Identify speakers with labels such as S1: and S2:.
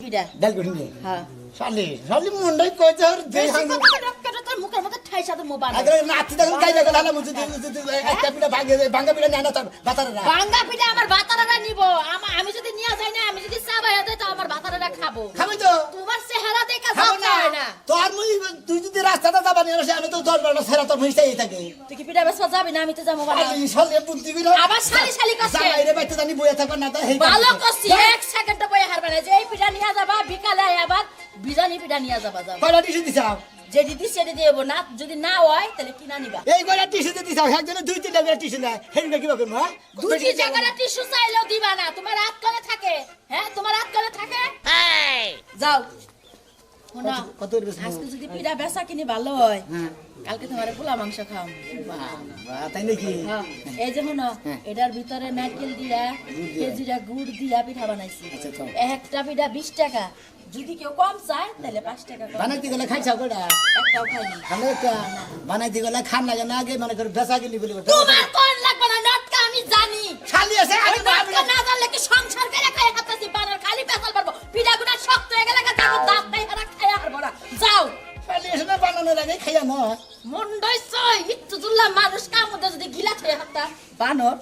S1: পিঠা
S2: ডাল কঠিনে
S1: হ্যাঁ
S2: শালি মন্ডাই কইতে আর দে
S1: তোর মুখের মধ্যে ঠাইসা তো মোবাইল
S2: আগে নাতি দেখুন গাইলে গেল হালা মুছে একটা পিঠা ভাঙ্গা পিঠা নেনা তার বাতারা
S1: ভাঙ্গা পিঠা আমার বাতারারা নিব আমি যদি নিয়ে যাই না আমি যদি চা বাইরে দেই তো আমার বাতারারা খাবো
S2: খাবি তো
S1: তোমার চেহারা দেখা
S2: খাবো
S1: যাচ্ছে
S2: না
S1: না
S2: তোর মুই তুই যদি রাস্তাটা যাবা নিয়ে আসে আমি তো 10-12 সেরা তোর মুইটাই থাকে
S1: তুই কি পিঠা বেসবা যাবি না আমি তো যাবো বাবা
S2: এই শালি বুদ্ধি কইলো
S1: আবার শালি শালি কাছে
S2: জামাইরে বাইতে জানি বইয়া থাকবা না তা হেই
S1: ভালো করছি এক সেকেন্ড বই হারবে না যে এই পিঠা নিয়ে যাবা বিকালে আবার বিজানি পিঠা নিয়ে যাবা যাও
S2: কয়টা টিস্যু দিছাও
S1: যে দিদি সেটা দিয়ে দেবো না যদি না হয় তাহলে কিনা নিবা
S2: এই কয়টা টিস্যু দিছাও একজনে 2-3টা করে টিস্যু নেয় হেইটা কিবা করব হ্যাঁ
S1: দুটি জায়গাটা টিস্যু চাইলেও দিবা না তোমার হাত করে থাকে হ্যাঁ তোমার হাত করে থাকে যাও শোনা
S2: কত বেশি
S1: আজকে যদি পিঠা বেচা কিনি ভালো হয়
S2: হ্যাঁ
S1: কালকে তোমার পোলা মাংস খাও
S2: বাবা তাই নাকি
S1: হ্যাঁ এই যে শোনো এটার ভিতরে নারকেল দিয়া খেজুরা গুড় দিয়া পিঠা বানাইছি
S2: আচ্ছা তো
S1: একটা পিঠা 20 টাকা যদি কেউ কম চায় তাহলে 5 টাকা কম
S2: বানাইতে গেলে খাইছাও কয়টা
S1: একটাও খাইনি
S2: খালে একটা বানাইতে গেলে খান লাগে না আগে মানে করে বেচা কিনি বলি
S1: তোমার কোন লাগবে না নটকা আমি জানি
S2: খালি আছে
S1: ওই নটকা না জানলে কি সংসার করে খাই হাতাছি বানার খালি পেছাল পারবো পিঠাগুনা শক্ত হয়ে গেলে কাছে দাঁত নাই হারা খাই আর বড় যাও
S2: খালি এসে না বানানোর আগে খাইয়া না
S1: মন্ডই সই ইত্তু জুল্লা মানুষ কামুদে যদি গিলা ছয় হাতা বানর